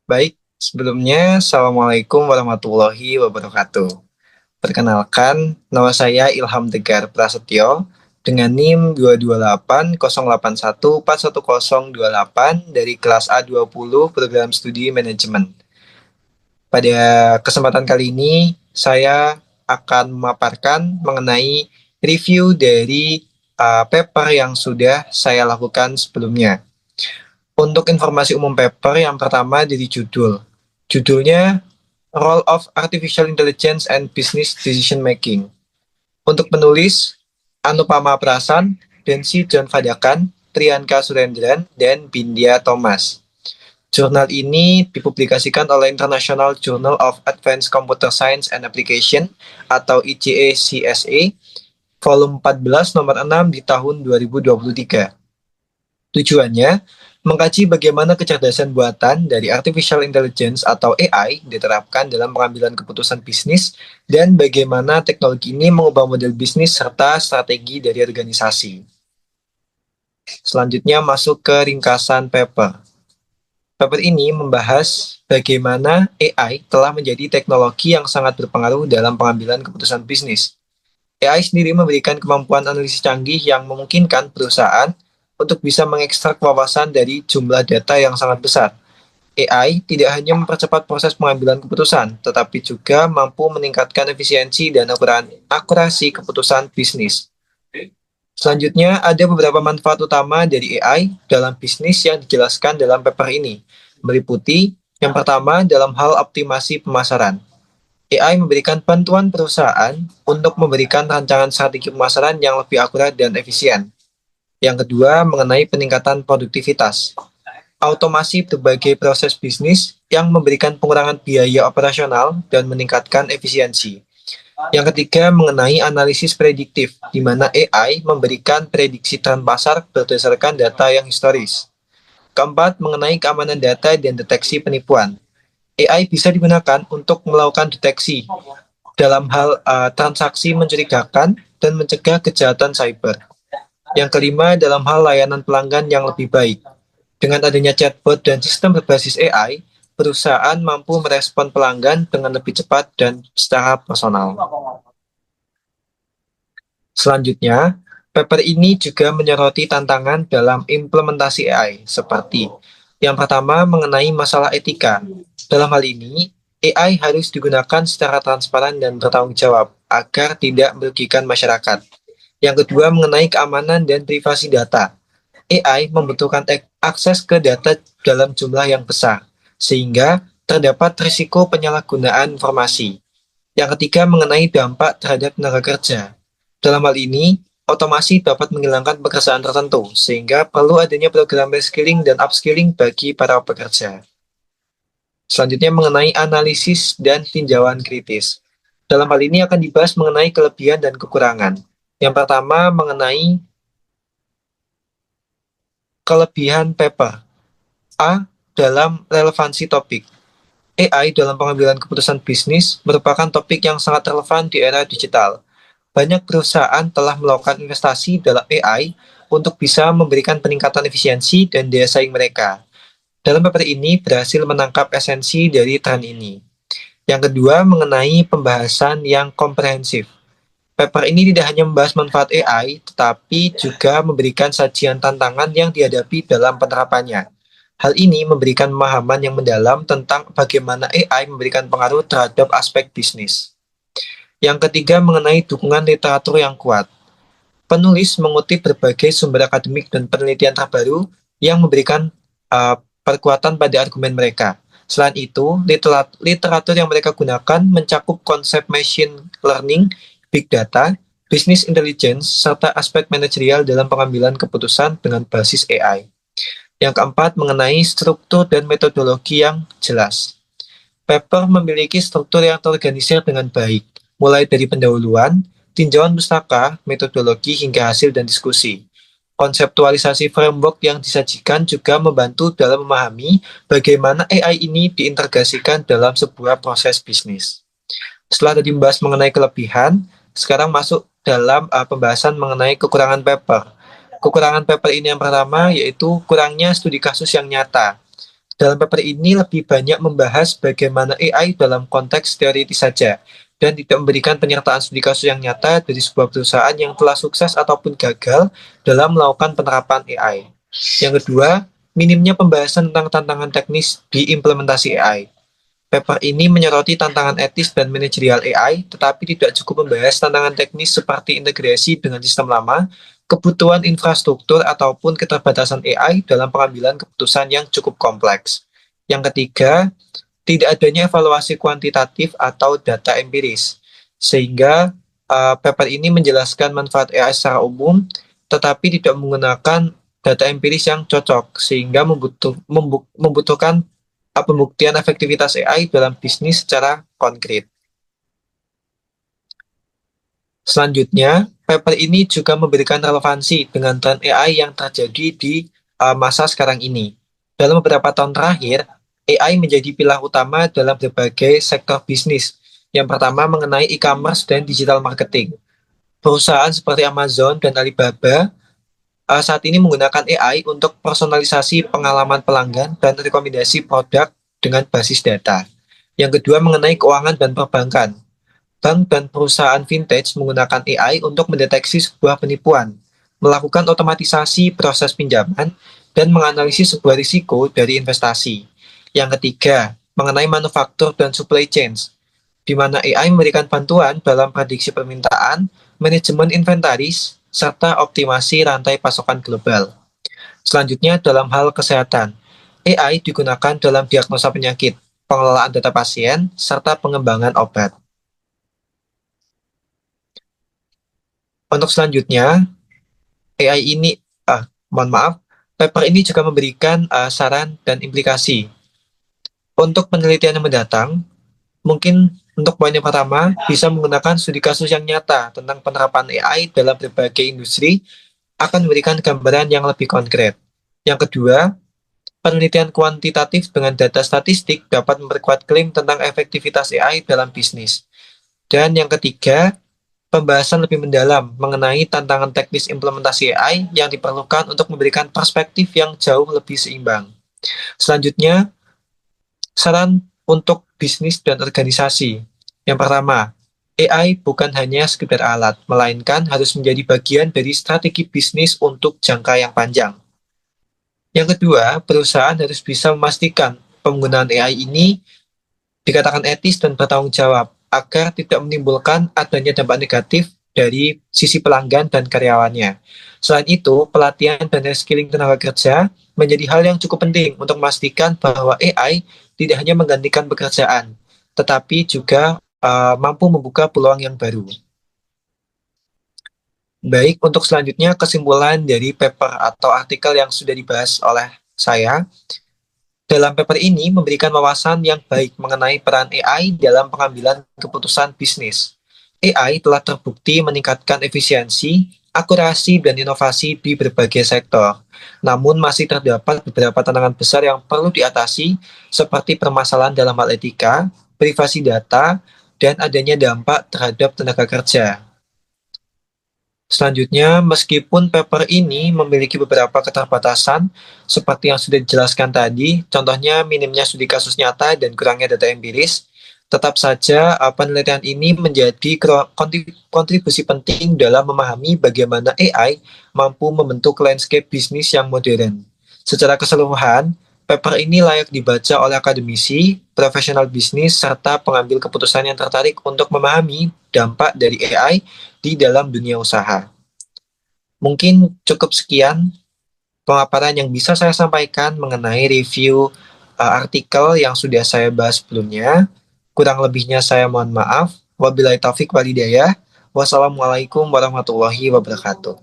Baik, sebelumnya Assalamualaikum warahmatullahi wabarakatuh. Perkenalkan, nama saya Ilham Tegar Prasetyo dengan NIM 22808141028 dari kelas A20 Program Studi Manajemen. Pada kesempatan kali ini, saya akan memaparkan mengenai review dari paper yang sudah saya lakukan sebelumnya. Untuk informasi umum paper, yang pertama dari judul. Judulnya Role of Artificial Intelligence and Business Decision Making. Untuk penulis, Anupama Prasan, Densi John Fadakan, Trianka Surendran, dan Bindya Thomas. Jurnal ini dipublikasikan oleh International Journal of Advanced Computer Science and Application atau ICE-CSA, volume 14 nomor 6 di tahun 2023. Tujuannya, mengkaji bagaimana kecerdasan buatan dari artificial intelligence atau AI diterapkan dalam pengambilan keputusan bisnis dan bagaimana teknologi ini mengubah model bisnis serta strategi dari organisasi. Selanjutnya masuk ke ringkasan paper. Paper ini membahas bagaimana AI telah menjadi teknologi yang sangat berpengaruh dalam pengambilan keputusan bisnis. AI sendiri memberikan kemampuan analisis canggih yang memungkinkan perusahaan untuk bisa mengekstrak wawasan dari jumlah data yang sangat besar. AI tidak hanya mempercepat proses pengambilan keputusan, tetapi juga mampu meningkatkan efisiensi dan akurasi keputusan bisnis. Selanjutnya, ada beberapa manfaat utama dari AI dalam bisnis yang dijelaskan dalam paper ini, meliputi yang pertama dalam hal optimasi pemasaran. AI memberikan bantuan perusahaan untuk memberikan rancangan strategi pemasaran yang lebih akurat dan efisien. Yang kedua, mengenai peningkatan produktivitas. Automasi berbagai proses bisnis yang memberikan pengurangan biaya operasional dan meningkatkan efisiensi. Yang ketiga, mengenai analisis prediktif, di mana AI memberikan prediksi tren pasar berdasarkan data yang historis. Keempat, mengenai keamanan data dan deteksi penipuan. AI bisa digunakan untuk melakukan deteksi dalam hal transaksi mencurigakan dan mencegah kejahatan cyber. Yang kelima, dalam hal layanan pelanggan yang lebih baik. Dengan adanya chatbot dan sistem berbasis AI, perusahaan mampu merespon pelanggan dengan lebih cepat dan secara personal. Selanjutnya, paper ini juga menyoroti tantangan dalam implementasi AI, seperti yang pertama mengenai masalah etika. Dalam hal ini, AI harus digunakan secara transparan dan bertanggung jawab agar tidak merugikan masyarakat. Yang kedua, mengenai keamanan dan privasi data. AI membutuhkan akses ke data dalam jumlah yang besar, sehingga terdapat risiko penyalahgunaan informasi. Yang ketiga, mengenai dampak terhadap tenaga kerja. Dalam hal ini, otomasi dapat menghilangkan pekerjaan tertentu, sehingga perlu adanya program reskilling dan upskilling bagi para pekerja. Selanjutnya, mengenai analisis dan tinjauan kritis. Dalam hal ini akan dibahas mengenai kelebihan dan kekurangan. Yang pertama, mengenai kelebihan paper. A. Dalam relevansi topik. AI dalam pengambilan keputusan bisnis merupakan topik yang sangat relevan di era digital. Banyak perusahaan telah melakukan investasi dalam AI untuk bisa memberikan peningkatan efisiensi dan daya saing mereka. Dalam paper ini berhasil menangkap esensi dari tren ini. Yang kedua, mengenai pembahasan yang komprehensif. Paper ini tidak hanya membahas manfaat AI, tetapi juga memberikan sajian tantangan yang dihadapi dalam penerapannya. Hal ini memberikan pemahaman yang mendalam tentang bagaimana AI memberikan pengaruh terhadap aspek bisnis. Yang ketiga, mengenai dukungan literatur yang kuat. Penulis mengutip berbagai sumber akademik dan penelitian terbaru yang memberikan perkuatan pada argumen mereka. Selain itu, literatur yang mereka gunakan mencakup konsep machine learning, big data, business intelligence, serta aspek manajerial dalam pengambilan keputusan dengan basis AI. Yang keempat, mengenai struktur dan metodologi yang jelas. Paper memiliki struktur yang terorganisir dengan baik, mulai dari pendahuluan, tinjauan pustaka, metodologi, hingga hasil dan diskusi. Konseptualisasi framework yang disajikan juga membantu dalam memahami bagaimana AI ini diintegrasikan dalam sebuah proses bisnis. Setelah tadi membahas mengenai kelebihan, sekarang masuk dalam pembahasan mengenai kekurangan paper. Kekurangan paper ini yang pertama yaitu kurangnya studi kasus yang nyata. Dalam paper ini lebih banyak membahas bagaimana AI dalam konteks teoritis saja, dan tidak memberikan penyertaan studi kasus yang nyata dari sebuah perusahaan yang telah sukses ataupun gagal dalam melakukan penerapan AI. Yang kedua, minimnya pembahasan tentang tantangan teknis di implementasi AI. Paper ini menyoroti tantangan etis dan manajerial AI, tetapi tidak cukup membahas tantangan teknis seperti integrasi dengan sistem lama, kebutuhan infrastruktur, ataupun keterbatasan AI dalam pengambilan keputusan yang cukup kompleks. Yang ketiga, tidak adanya evaluasi kuantitatif atau data empiris, sehingga paper ini menjelaskan manfaat AI secara umum, tetapi tidak menggunakan data empiris yang cocok, sehingga membutuhkan pembuktian efektivitas AI dalam bisnis secara konkret. Selanjutnya, paper ini juga memberikan relevansi dengan tren AI yang terjadi di masa sekarang ini. Dalam beberapa tahun terakhir, AI menjadi pilar utama dalam berbagai sektor bisnis. Yang pertama mengenai e-commerce dan digital marketing. Perusahaan seperti Amazon dan Alibaba saat ini menggunakan AI untuk personalisasi pengalaman pelanggan dan rekomendasi produk dengan basis data. Yang kedua mengenai keuangan dan perbankan. Bank dan perusahaan vintage menggunakan AI untuk mendeteksi sebuah penipuan, melakukan otomatisasi proses pinjaman, dan menganalisis sebuah risiko dari investasi. Yang ketiga, mengenai manufaktur dan supply chains, di mana AI memberikan bantuan dalam prediksi permintaan, manajemen inventaris, serta optimasi rantai pasokan global. Selanjutnya, dalam hal kesehatan, AI digunakan dalam diagnosa penyakit, pengelolaan data pasien, serta pengembangan obat. Untuk selanjutnya, AI ini, mohon maaf, paper ini juga memberikan saran dan implikasi. Untuk penelitian yang mendatang, mungkin untuk poin yang pertama, bisa menggunakan studi kasus yang nyata tentang penerapan AI dalam berbagai industri akan memberikan gambaran yang lebih konkret. Yang kedua, penelitian kuantitatif dengan data statistik dapat memperkuat klaim tentang efektivitas AI dalam bisnis. Dan yang ketiga, pembahasan lebih mendalam mengenai tantangan teknis implementasi AI yang diperlukan untuk memberikan perspektif yang jauh lebih seimbang. Selanjutnya, saran untuk bisnis dan organisasi. Yang pertama, AI bukan hanya sekedar alat, melainkan harus menjadi bagian dari strategi bisnis untuk jangka yang panjang. Yang kedua, perusahaan harus bisa memastikan penggunaan AI ini dikatakan etis dan bertanggung jawab agar tidak menimbulkan adanya dampak negatif dari sisi pelanggan dan karyawannya. Selain itu, pelatihan dan reskilling tenaga kerja menjadi hal yang cukup penting untuk memastikan bahwa AI tidak hanya menggantikan pekerjaan, tetapi juga mampu membuka peluang yang baru. Baik, untuk selanjutnya kesimpulan dari paper atau artikel yang sudah dibahas oleh saya. Dalam paper ini memberikan wawasan yang baik mengenai peran AI dalam pengambilan keputusan bisnis. AI telah terbukti meningkatkan efisiensi, akurasi, dan inovasi di berbagai sektor. Namun masih terdapat beberapa tantangan besar yang perlu diatasi seperti permasalahan dalam hal etika, privasi data, dan adanya dampak terhadap tenaga kerja. Selanjutnya, meskipun paper ini memiliki beberapa keterbatasan, seperti yang sudah dijelaskan tadi, contohnya minimnya studi kasus nyata dan kurangnya data empiris, tetap saja penelitian ini menjadi kontribusi penting dalam memahami bagaimana AI mampu membentuk landscape bisnis yang modern. Secara keseluruhan, paper ini layak dibaca oleh akademisi, profesional bisnis, serta pengambil keputusan yang tertarik untuk memahami dampak dari AI di dalam dunia usaha. Mungkin cukup sekian pemaparan yang bisa saya sampaikan mengenai review artikel yang sudah saya bahas sebelumnya. Kurang lebihnya saya mohon maaf. Wabillahi taufik walhidayah. Wassalamualaikum warahmatullahi wabarakatuh.